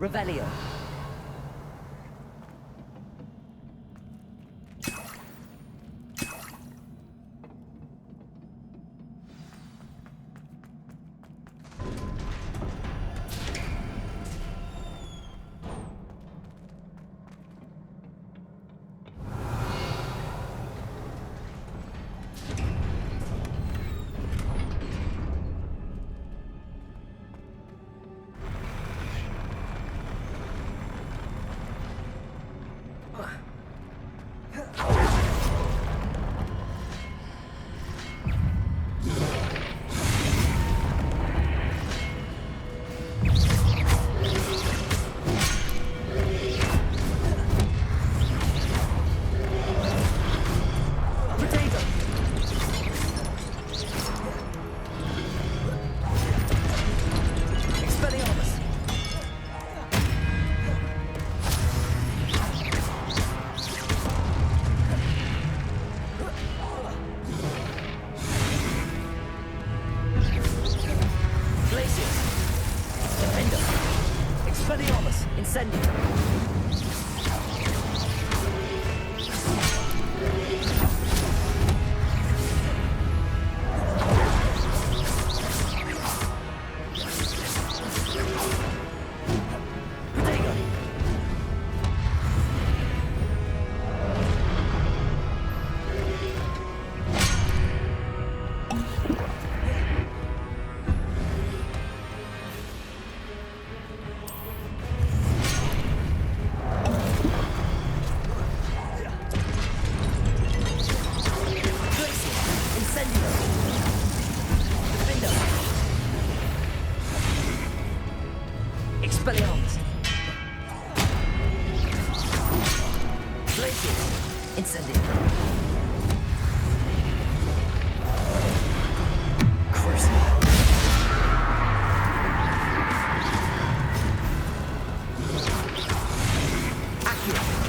Revelio. Expelliarmus. Glacius. Incendio. Crucible. Accio.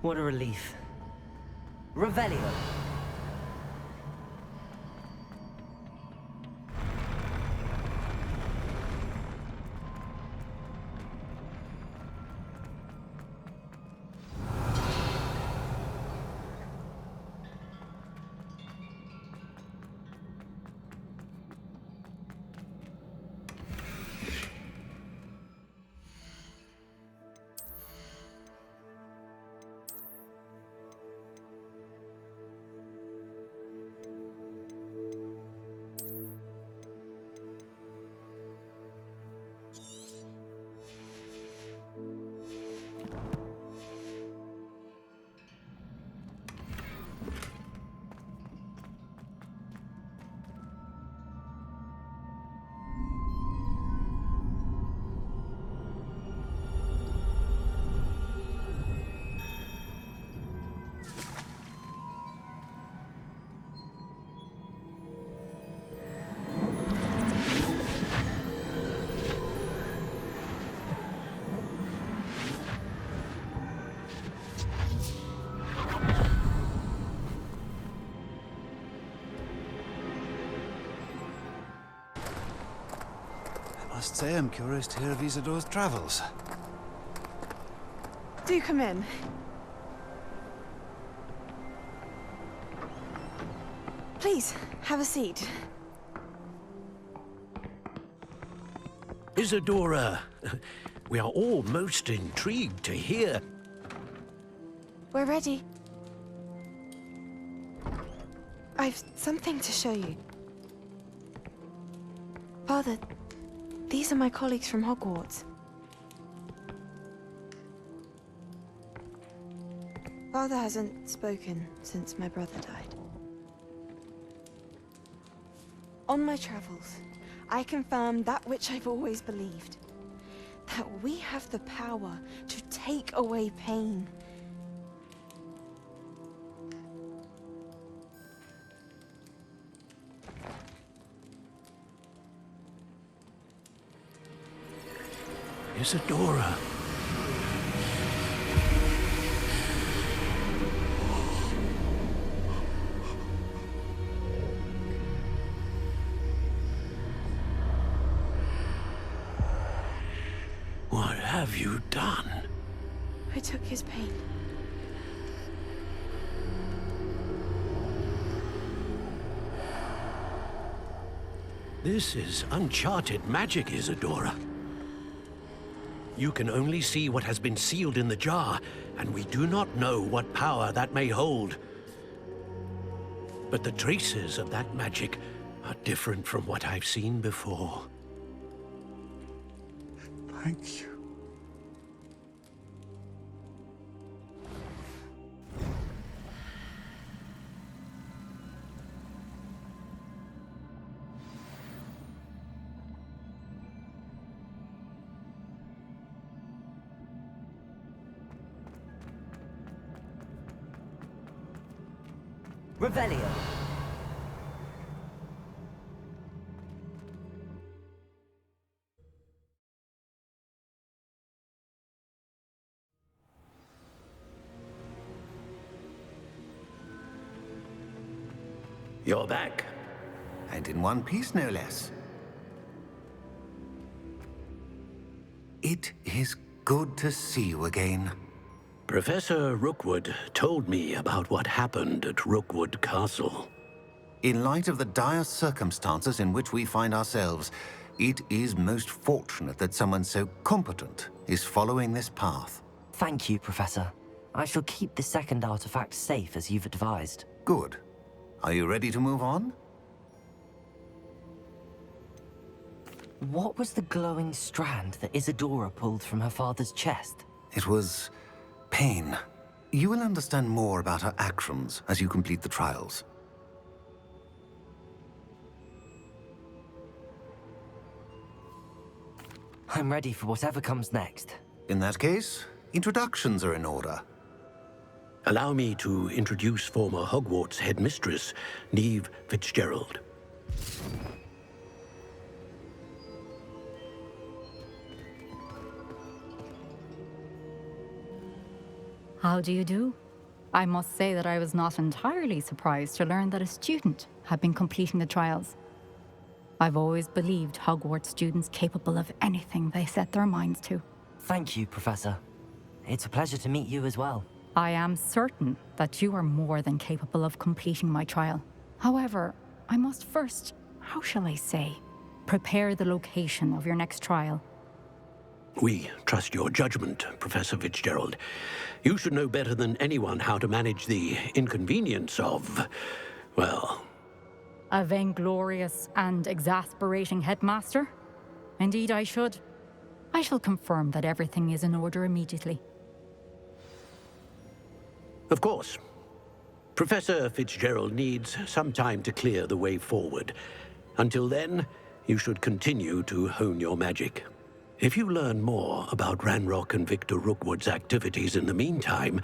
What a relief. Revelio. I must say I'm curious to hear of Isadore's travels. Do come in. Please, have a seat. Isadora, we are all most intrigued to hear. We're ready. I've something to show you. Father, these are my colleagues from Hogwarts. Father hasn't spoken since my brother died. On my travels, I confirmed that which I've always believed. That we have the power to take away pain. Isadora. What have you done? I took his pain. This is uncharted magic, Isadora. You can only see what has been sealed in the jar, and we do not know what power that may hold. But the traces of that magic are different from what I've seen before. Thank you. Revelio. You're back. And in one piece, no less. It is good to see you again. Professor Rookwood told me about what happened at Rookwood Castle. In light of the dire circumstances in which we find ourselves, it is most fortunate that someone so competent is following this path. Thank you, Professor. I shall keep the second artifact safe as you've advised. Good. Are you ready to move on? What was the glowing strand that Isadora pulled from her father's chest? It was pain. You will understand more about her actions as you complete the trials. I'm ready for whatever comes next. In that case, introductions are in order. Allow me to introduce former Hogwarts headmistress, Neve Fitzgerald. How do you do? I must say that I was not entirely surprised to learn that a student had been completing the trials. I've always believed Hogwarts students capable of anything they set their minds to. Thank you, Professor. It's a pleasure to meet you as well. I am certain that you are more than capable of completing my trial. However, I must first, how shall I say, prepare the location of your next trial. We trust your judgment, Professor Fitzgerald. You should know better than anyone how to manage the inconvenience of, well... A vainglorious and exasperating headmaster? Indeed I should. I shall confirm that everything is in order immediately. Of course. Professor Fitzgerald needs some time to clear the way forward. Until then, you should continue to hone your magic. If you learn more about Ranrock and Victor Rookwood's activities in the meantime,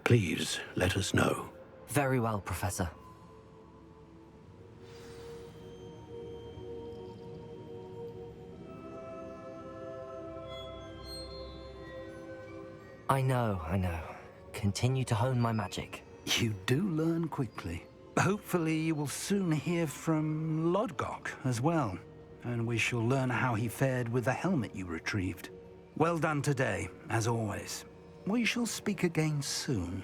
please let us know. Very well, Professor. I know. Continue to hone my magic. You do learn quickly. Hopefully you will soon hear from Lodgok as well, and we shall learn how he fared with the helmet you retrieved. Well done today, as always. We shall speak again soon.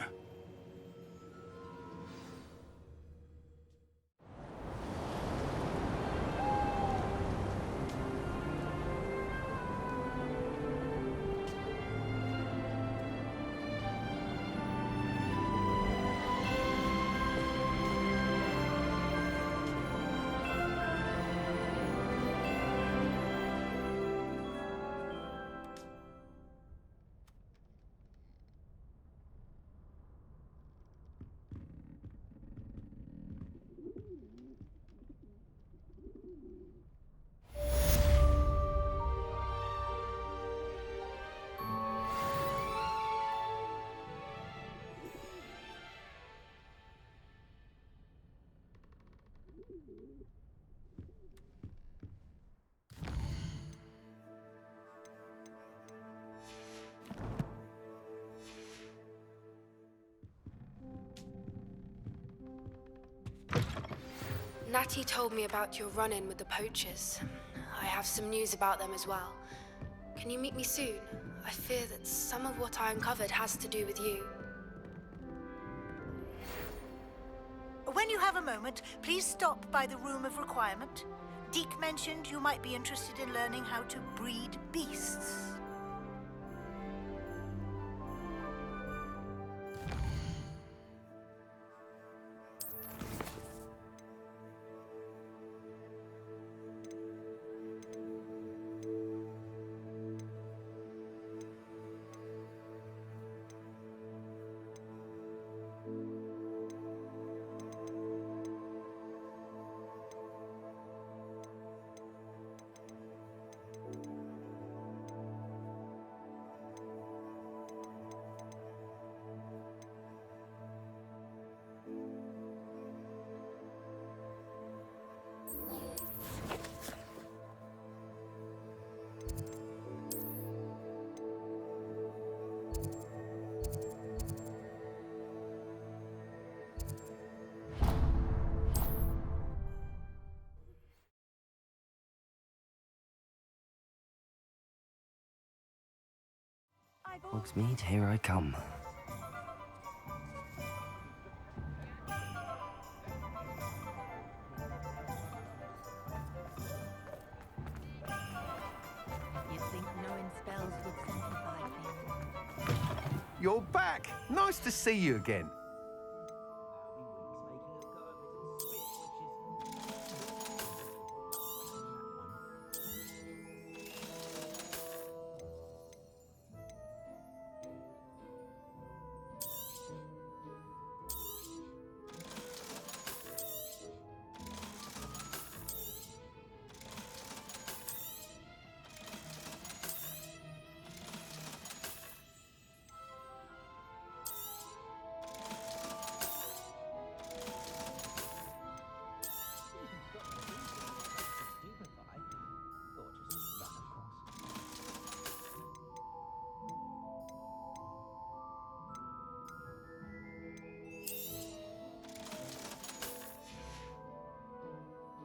Natty told me about your run-in with the poachers. I have some news about them as well. Can you meet me soon? I fear that some of what I uncovered has to do with you. When you have a moment, please stop by the Room of Requirement. Deke mentioned you might be interested in learning how to breed beasts. Hogsmeade, here I come. You'd think knowing spells would simplify things. You're back! Nice to see you again.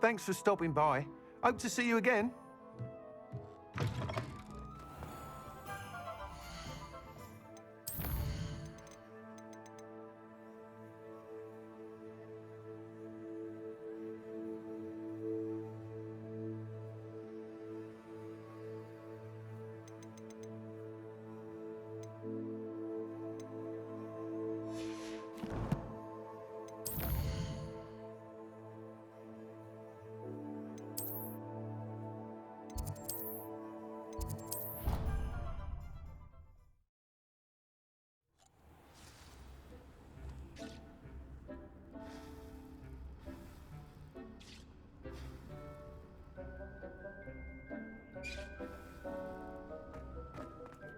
Thanks for stopping by. Hope to see you again.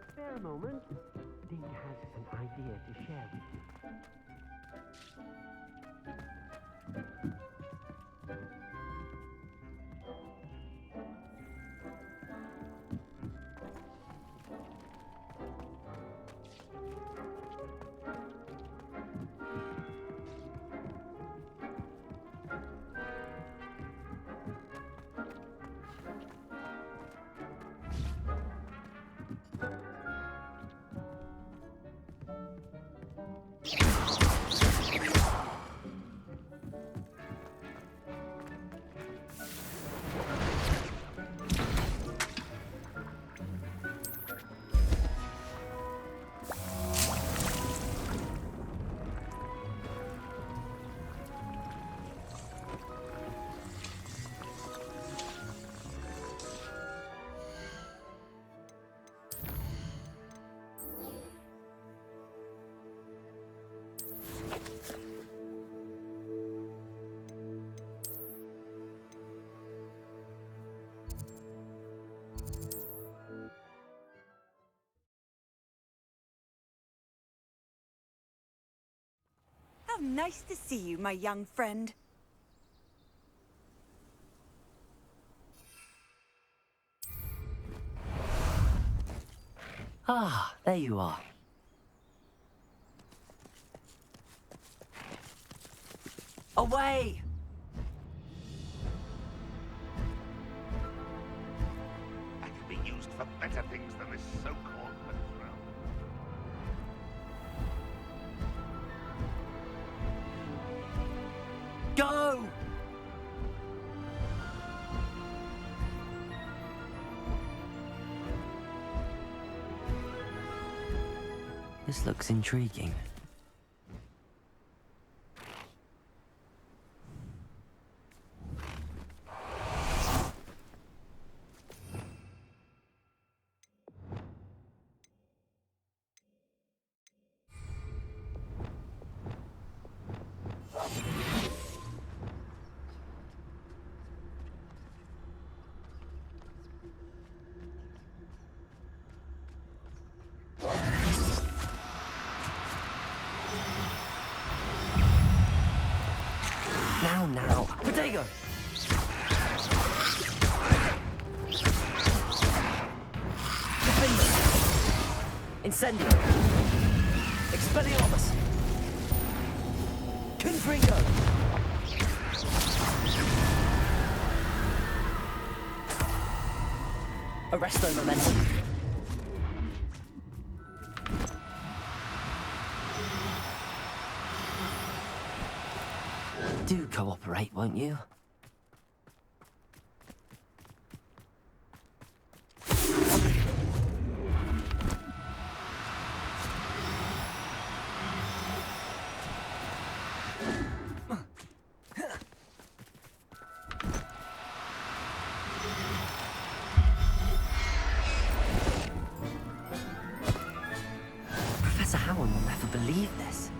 Spare a moment. Dean has an idea to share with you. How nice to see you, my young friend. Ah, there you are. Away! That can be used for better things than this so-called throne. Go! This looks intriguing. Now. Potato! Defender! Incendio! Expelliarmus! Confringo! Arresto Momentum! Do cooperate, won't you? Professor Howard will never believe this.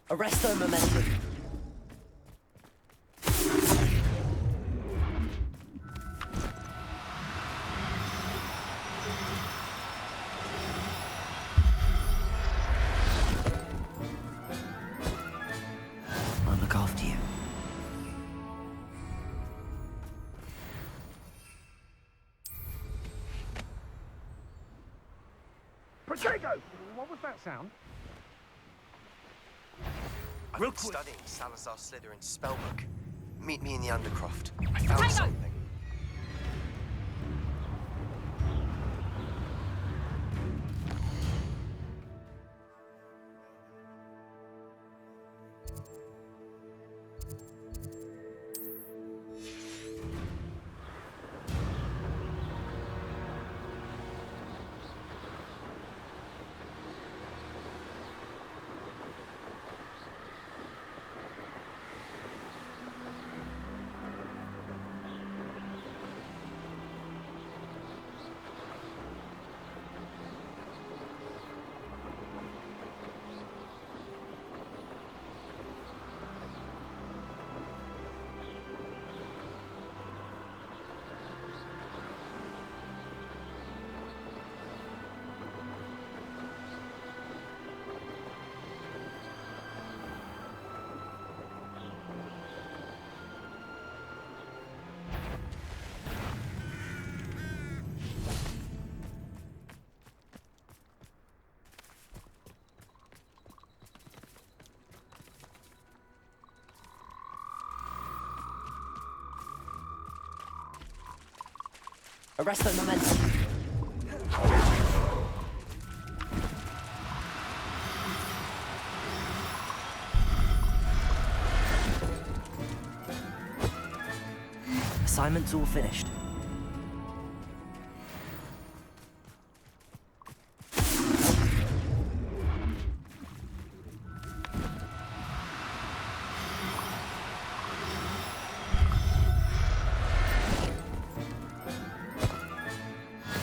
Arresto Momentum. I'll look after you. What was that sound? I've been studying Salazar Slytherin's spellbook. Meet me in the Undercroft. I found something. Arresto momentum. Assignment's all finished.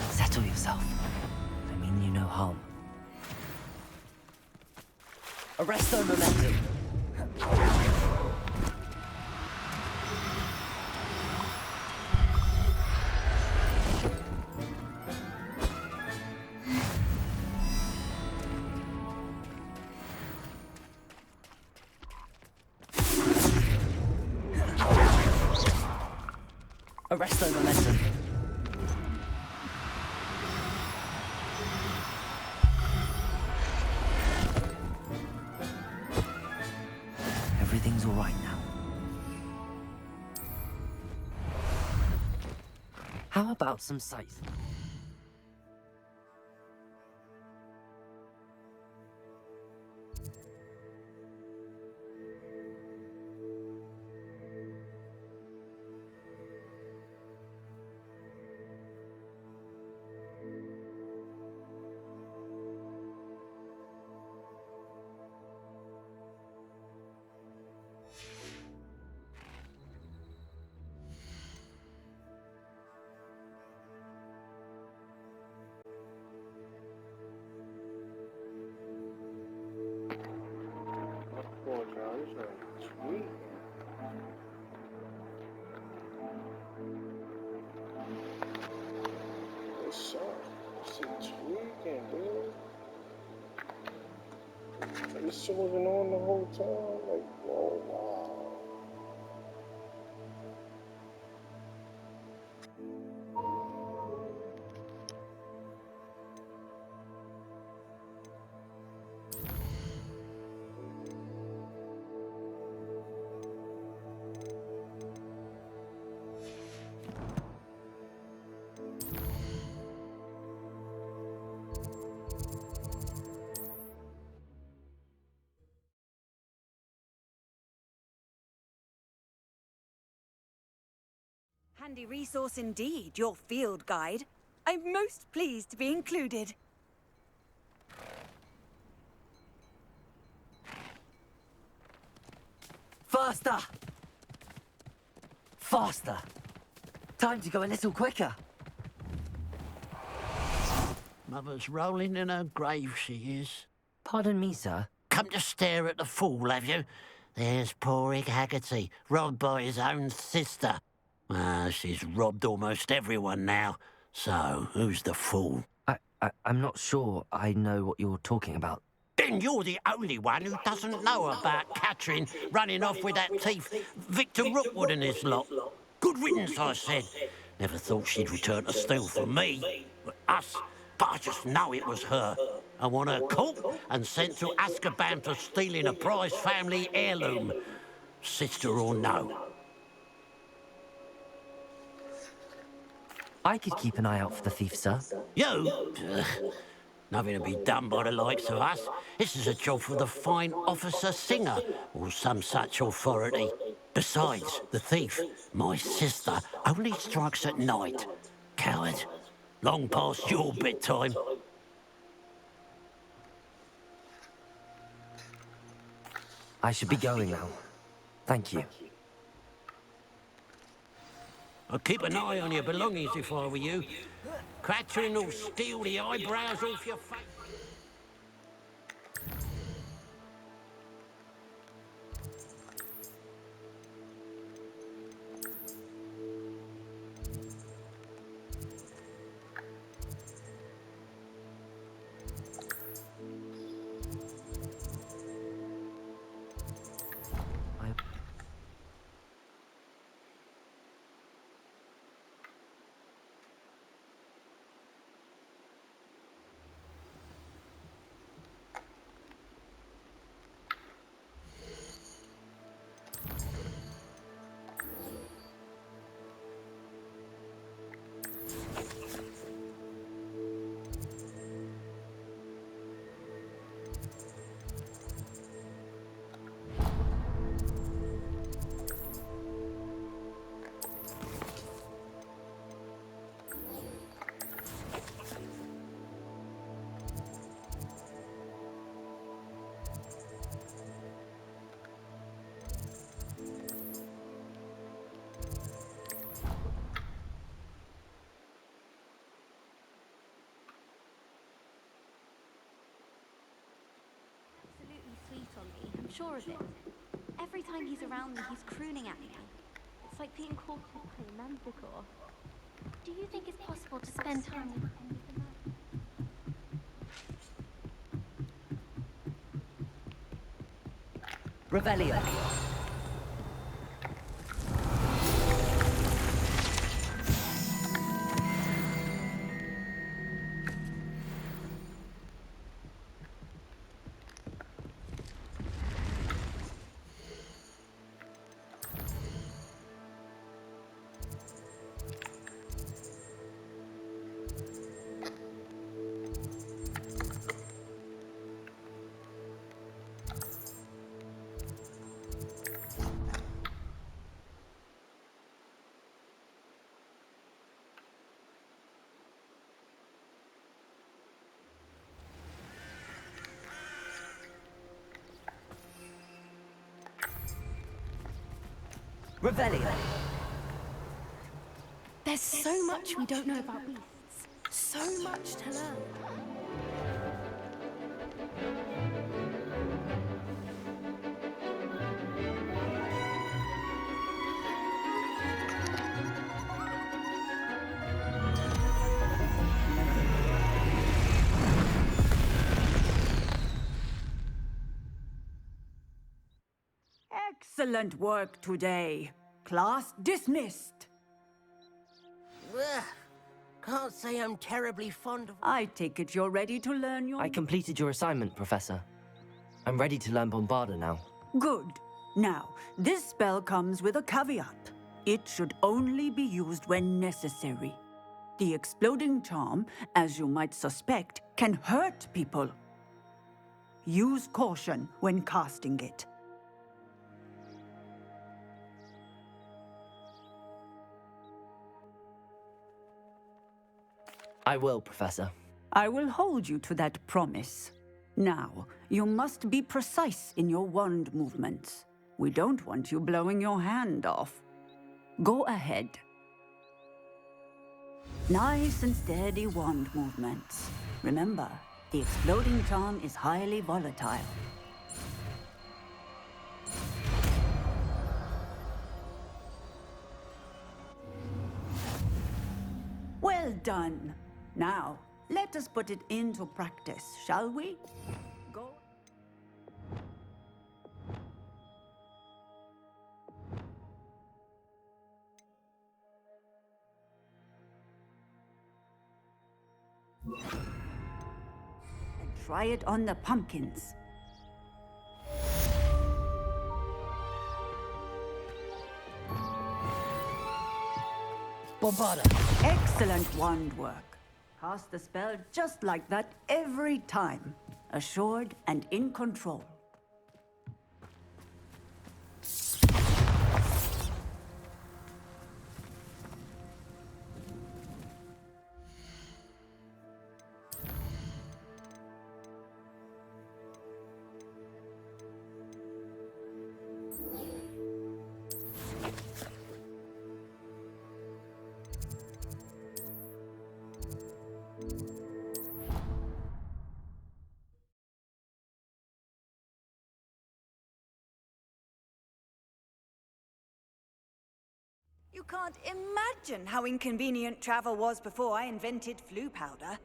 Settle yourself. I mean you no harm. Arresto momentum. Arresto momentum. Everything's all right now. How about some sight? This shit wasn't on the whole time. Like, whoa, wow. Handy resource indeed, your field guide. I'm most pleased to be included. Faster! Faster! Time to go a little quicker. Mother's rolling in her grave, she is. Pardon me, sir. Come to stare at the fool, have you? There's poor Ig Haggerty, robbed by his own sister. She's robbed almost everyone now. So, who's the fool? I'm not sure I know what you're talking about. Then you're the only one who doesn't know about Catherine running off with that thief, Victor Rookwood and his lot. Good riddance, I said. Never thought she'd return to steal from me. Us. But I just know it was her. I want her caught and sent to Azkaban for stealing a prized family heirloom. Sister or no. I could keep an eye out for the thief, sir. You? Ugh. Nothing to be done by the likes of us. This is a job for the fine officer Singer, or some such authority. Besides, the thief, my sister, only strikes at night. Coward. Long past your bedtime. I should be going now. Thank you. I'd keep an eye on your belongings if I were you. Cratching will steal the eyebrows off your face. Sweet on me, I'm sure of it. Every time he's around me, he's crooning at me. It's like being caught by a manticore. Do you think it's possible to spend time with any of the Revelio. Revelio. There's so much we don't know about beasts. So much to learn. Excellent work today. Class dismissed. Ugh. Can't say I'm terribly fond of... I take it you're ready to learn your... I completed your assignment, Professor. I'm ready to learn Bombarda now. Good. Now, this spell comes with a caveat. It should only be used when necessary. The exploding charm, as you might suspect, can hurt people. Use caution when casting it. I will, Professor. I will hold you to that promise. Now, you must be precise in your wand movements. We don't want you blowing your hand off. Go ahead. Nice and steady wand movements. Remember, the exploding charm is highly volatile. Well done. Now, let us put it into practice, shall we? Go. try it on the pumpkins. Bombarda! Excellent wand work. Cast the spell just like that every time. Assured and in control. You can't imagine how inconvenient travel was before I invented flu powder.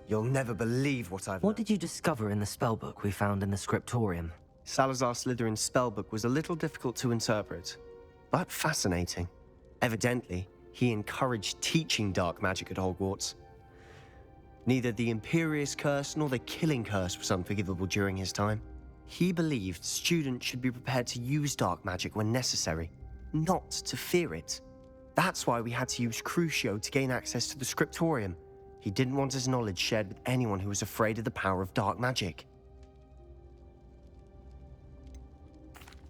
You'll never believe what I've What did you discover in the spellbook we found in the scriptorium? Salazar Slytherin's spellbook was a little difficult to interpret, but fascinating. Evidently, he encouraged teaching dark magic at Hogwarts. Neither the Imperious Curse nor the Killing Curse was unforgivable during his time. He believed students should be prepared to use dark magic when necessary, not to fear it. That's why we had to use Crucio to gain access to the scriptorium. He didn't want his knowledge shared with anyone who was afraid of the power of dark magic.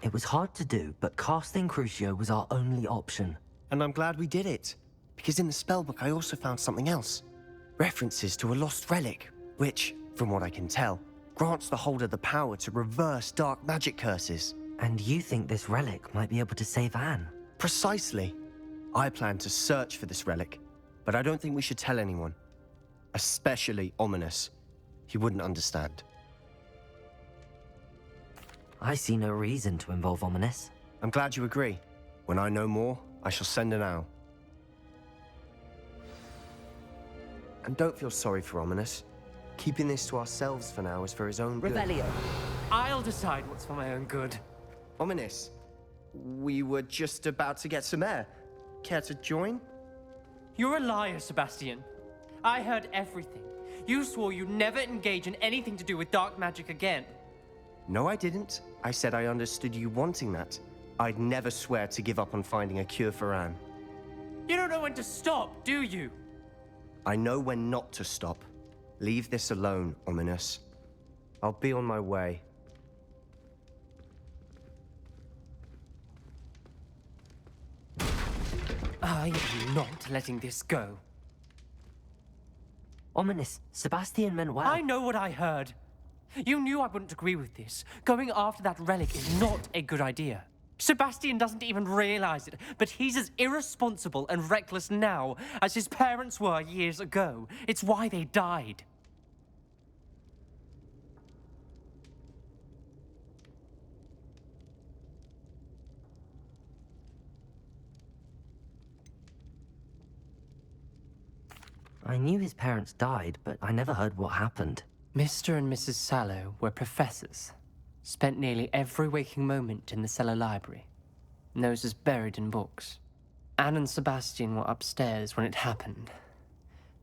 It was hard to do, but casting Crucio was our only option. And I'm glad we did it, because in the spellbook I also found something else. References to a lost relic, which, from what I can tell, grants the holder the power to reverse dark magic curses. And you think this relic might be able to save Anne? Precisely. I plan to search for this relic, but I don't think we should tell anyone. Especially Ominous. He wouldn't understand. I see no reason to involve Ominous. I'm glad you agree. When I know more, I shall send an owl. And don't feel sorry for Ominous. Keeping this to ourselves for now is for his own good. Revelio. I'll decide what's for my own good. Ominous, we were just about to get some air. Care to join? You're a liar, Sebastian. I heard everything. You swore you'd never engage in anything to do with dark magic again. No, I didn't. I said I understood you wanting that. I'd never swear to give up on finding a cure for Anne. You don't know when to stop, do you? I know when not to stop. Leave this alone, Ominous. I'll be on my way. I am not letting this go. Ominous, Sebastian meant well. I know what I heard. You knew I wouldn't agree with this. Going after that relic is not a good idea. Sebastian doesn't even realize it, but he's as irresponsible and reckless now as his parents were years ago. It's why they died. I knew his parents died, but I never heard what happened. Mr. and Mrs. Sallow were professors. Spent nearly every waking moment in the cellar library. Noses buried in books. Anne and Sebastian were upstairs when it happened.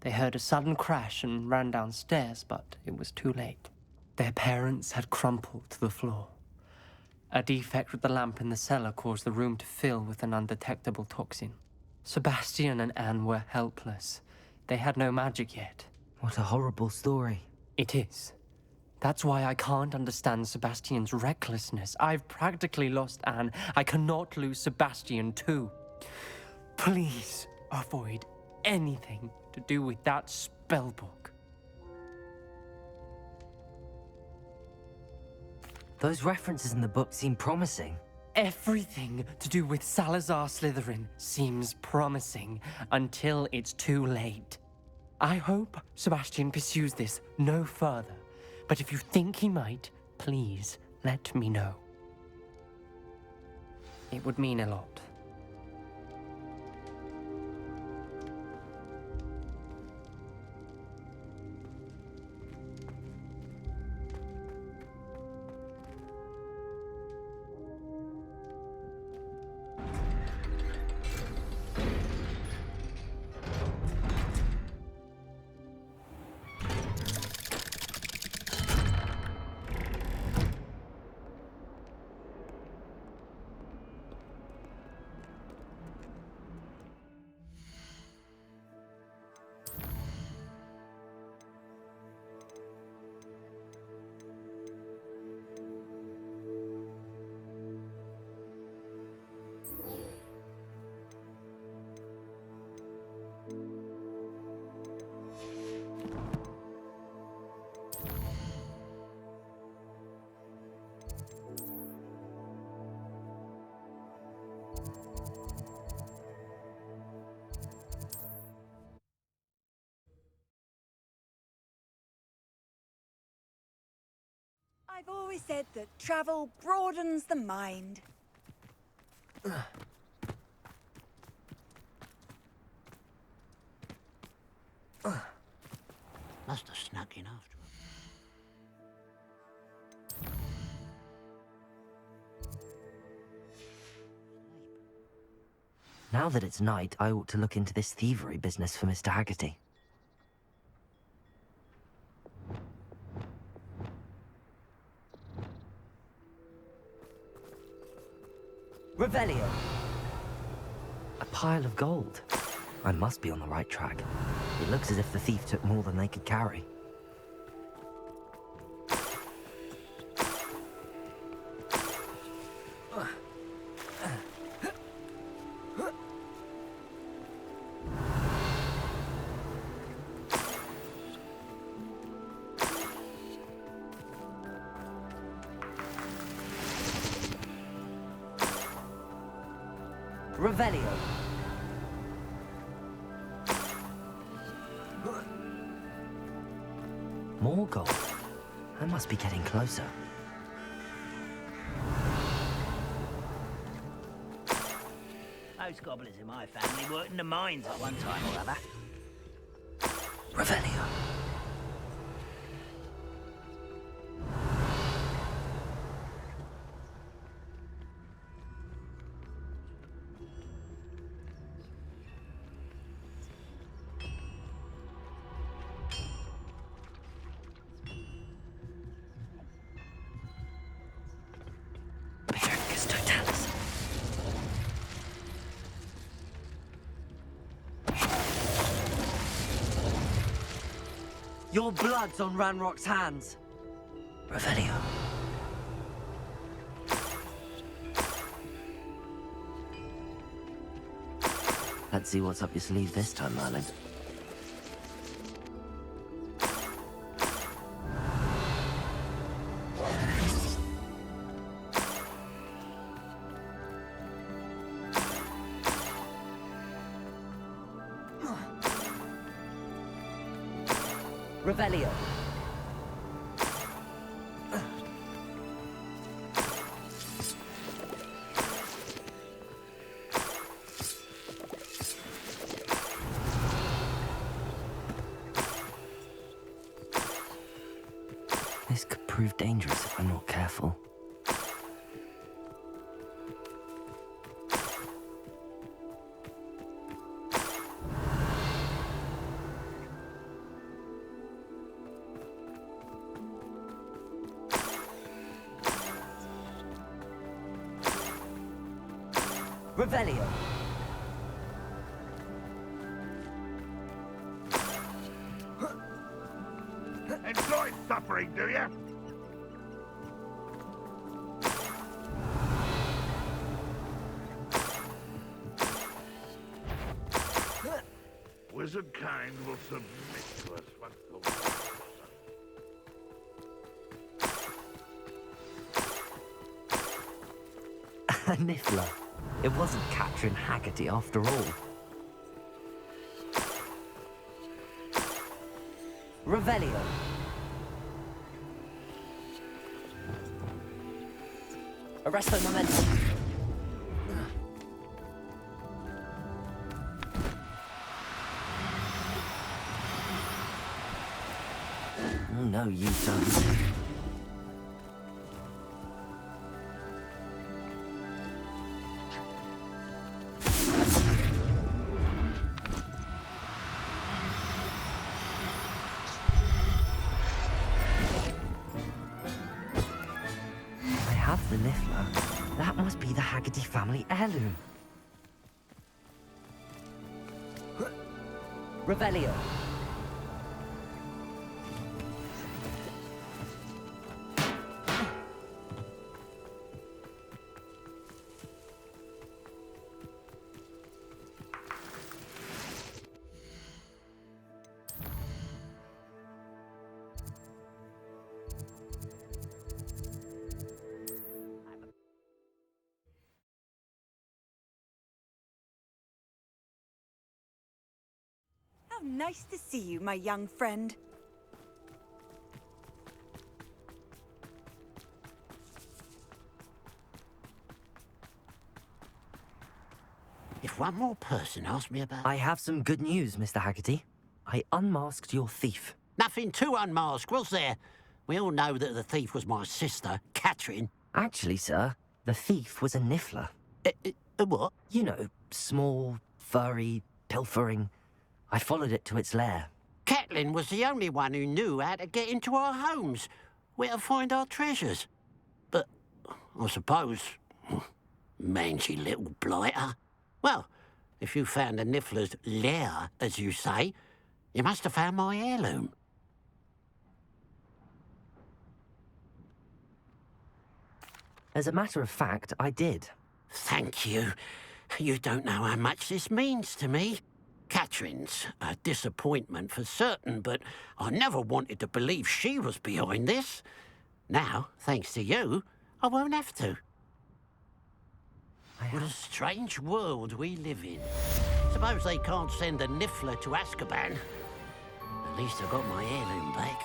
They heard a sudden crash and ran downstairs, but it was too late. Their parents had crumpled to the floor. A defect with the lamp in the cellar caused the room to fill with an undetectable toxin. Sebastian and Anne were helpless. They had no magic yet. What a horrible story. It is. That's why I can't understand Sebastian's recklessness. I've practically lost Anne. I cannot lose Sebastian too. Please, avoid anything to do with that spellbook. Those references in the book seem promising. Everything to do with Salazar Slytherin seems promising until it's too late. I hope Sebastian pursues this no further, but if you think he might, please let me know. It would mean a lot. I've always said that travel broadens the mind. Must have snuck in after him. Now that it's night, I ought to look into this thievery business for Mr. Haggerty. Revelio! A pile of gold. I must be on the right track. It looks as if the thief took more than they could carry. Revelio. More gold. I must be getting closer. Most gobblers in my family worked in the mines at one time or other. Revelio. Your blood's on Ranrock's hands. Revelio. Let's see what's up your sleeve this time, Merlin. Revelio. This could prove dangerous if I'm not careful. Revelio. Enjoy suffering, do you? innocent kind will submit to us once the war is A Niffler. It wasn't Catherine Haggerty after all. Revelio. Arresto momento. Oh, no, you don't. The Niffler. That must be the Haggerty family heirloom. Revelio. How nice to see you, my young friend. If one more person asks me about... I have some good news, Mr. Haggerty. I unmasked your thief. Nothing to unmask, was there? We all know that the thief was my sister, Catherine. Actually, sir, the thief was a Niffler. A what? You know, small, furry, pilfering. I followed it to its lair. Catelyn was the only one who knew how to get into our homes, where to find our treasures. But I suppose, mangy little blighter. Well, if you found the Niffler's lair, as you say, you must have found my heirloom. As a matter of fact, I did. Thank you. You don't know how much this means to me. Catherine's a disappointment for certain, but I never wanted to believe she was behind this. Now, thanks to you, I won't have to. What a strange world we live in. Suppose they can't send a Niffler to Azkaban. At least I got my heirloom back.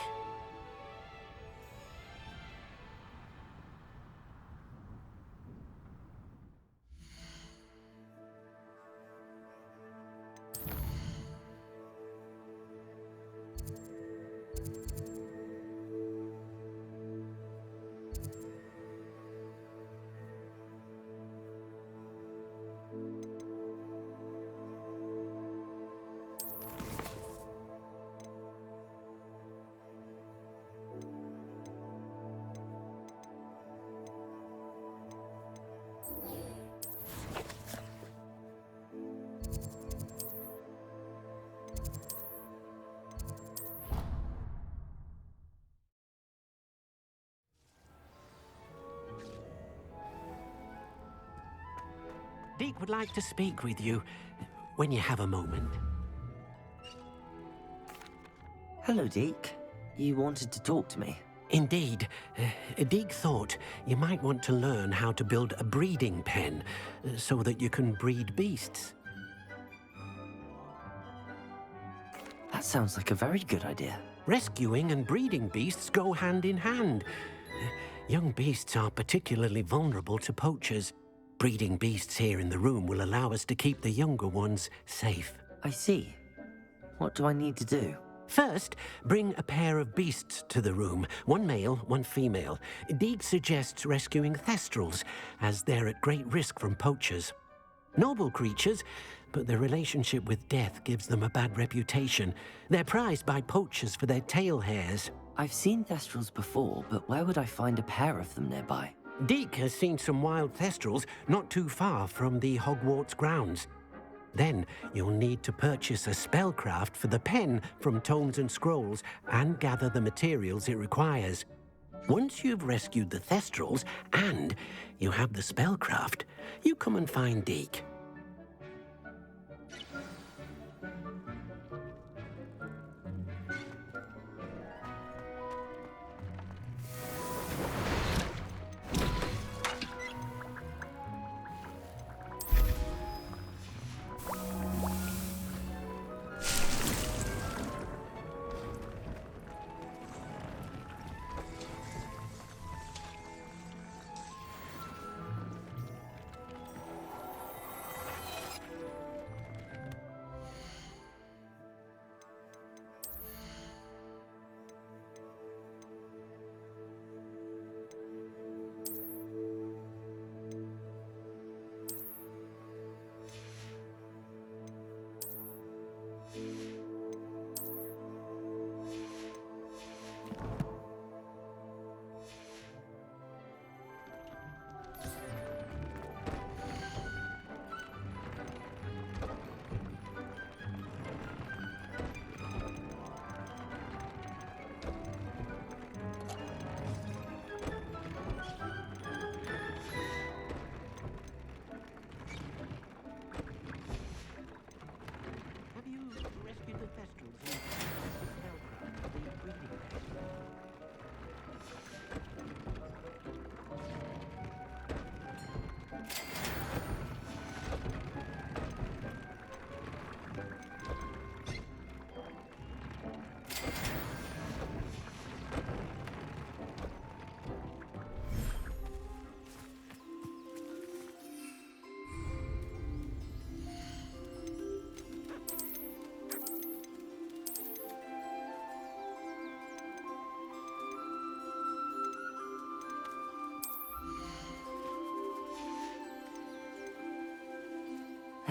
Deke would like to speak with you when you have a moment. Hello, Deke. You wanted to talk to me? Indeed. Deke thought you might want to learn how to build a breeding pen so that you can breed beasts. That sounds like a very good idea. Rescuing and breeding beasts go hand in hand. Young beasts are particularly vulnerable to poachers. Breeding beasts here in the room will allow us to keep the younger ones safe. I see. What do I need to do? First, bring a pair of beasts to the room. One male, one female. Deke suggests rescuing thestrals, as they're at great risk from poachers. Noble creatures, but their relationship with death gives them a bad reputation. They're prized by poachers for their tail hairs. I've seen thestrals before, but where would I find a pair of them nearby? Deke has seen some wild thestrals not too far from the Hogwarts grounds. Then you'll need to purchase a spellcraft for the pen from Tomes and Scrolls and gather the materials it requires. Once you've rescued the thestrals and you have the spellcraft, you come and find Deke.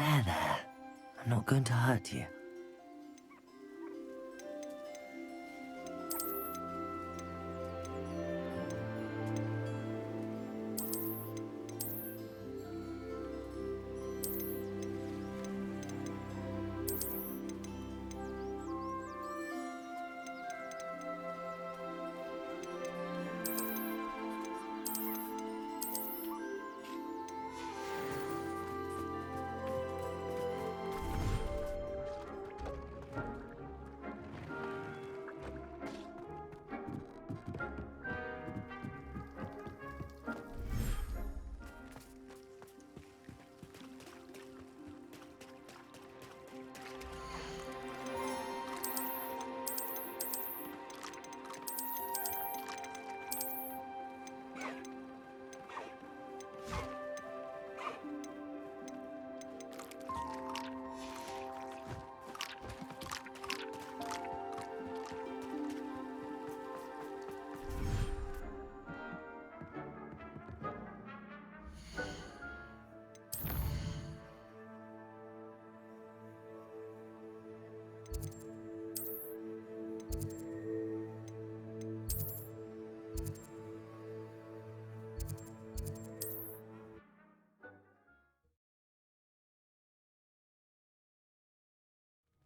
There. I'm not going to hurt you.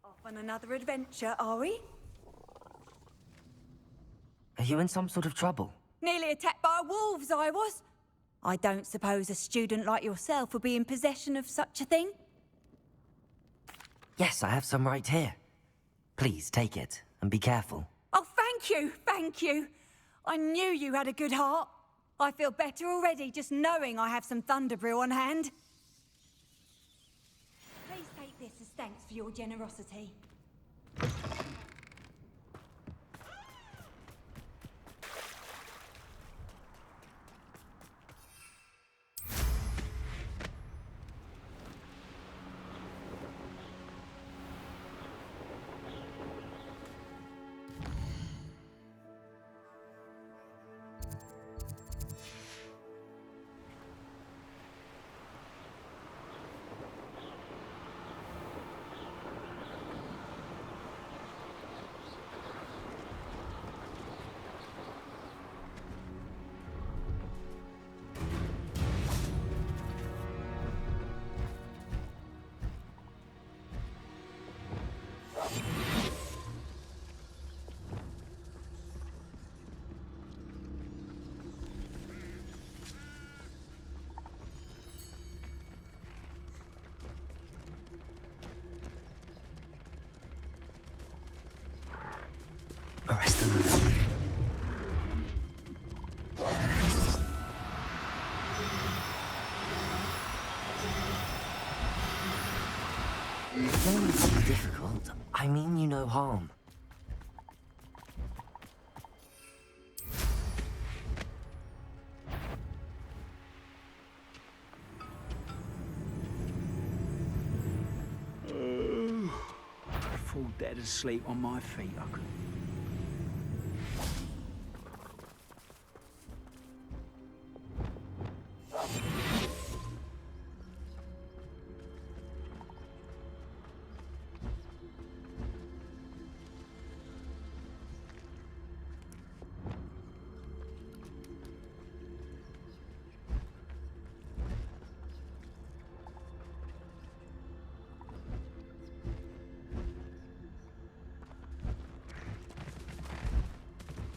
Off on another adventure, are we? Are you in some sort of trouble? Nearly attacked by wolves, I was. I don't suppose a student like yourself would be in possession of such a thing? Yes, I have some right here. Please, take it, and be careful. Oh, thank you. I knew you had a good heart. I feel better already just knowing I have some Thunderbrew on hand. Please take this as thanks for your generosity. Arrest them. No need to be difficult. I mean you no harm. I fall dead asleep on my feet. I could...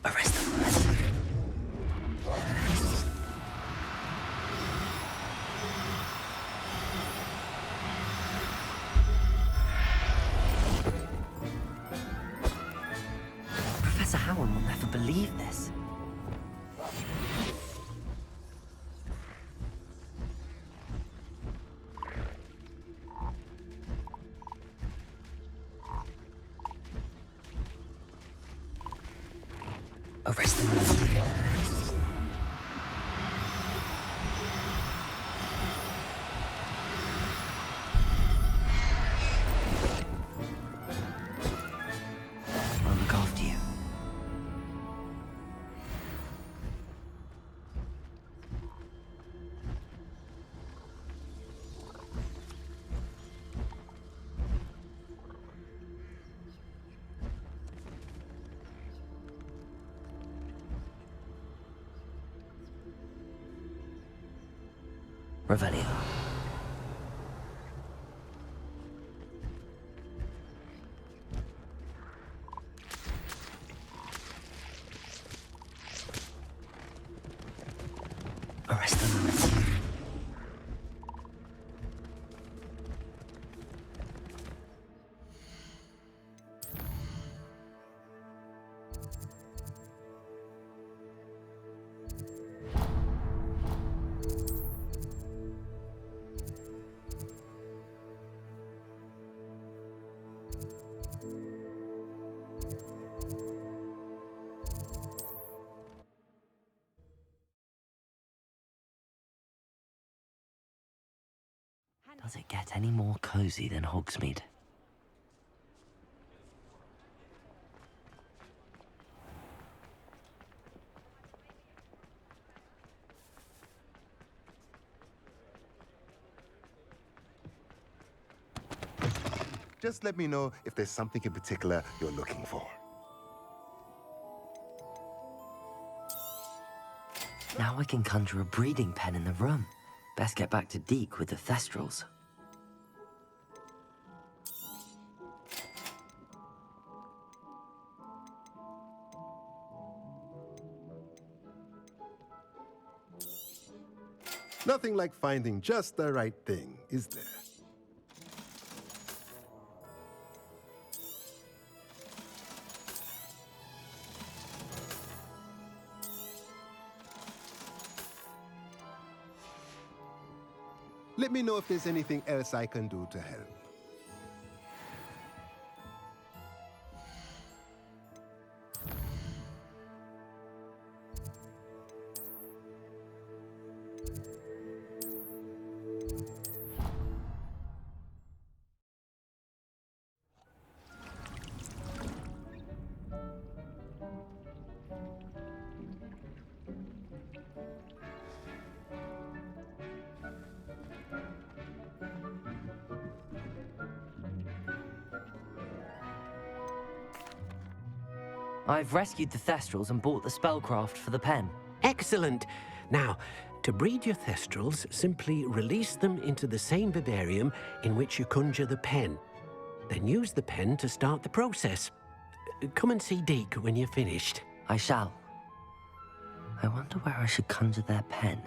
Arrest them. Professor Howard will never believe this. Arrest them. I'll look after you. Revelio. Arrest them. Does it get any more cozy than Hogsmeade? Just let me know if there's something in particular you're looking for. Now I can conjure a breeding pen in the room. Best get back to Deke with the Thestrals. Nothing like finding just the right thing, is there? Let me know if there's anything else I can do to help. I've rescued the Thestrals and bought the spellcraft for the pen. Excellent. Now, to breed your Thestrals, simply release them into the same vivarium in which you conjure the pen. Then use the pen to start the process. Come and see Deke when you're finished. I shall. I wonder where I should conjure their pen.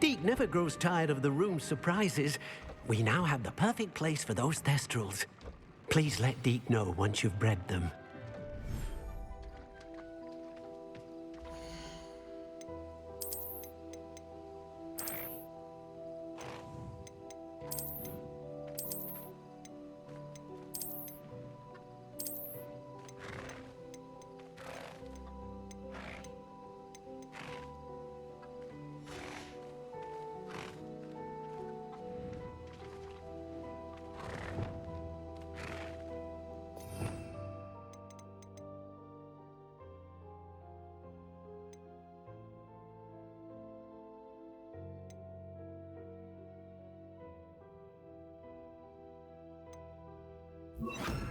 Deke never grows tired of the room's surprises. We now have the perfect place for those Thestrals. Please let Deke know once you've bred them. you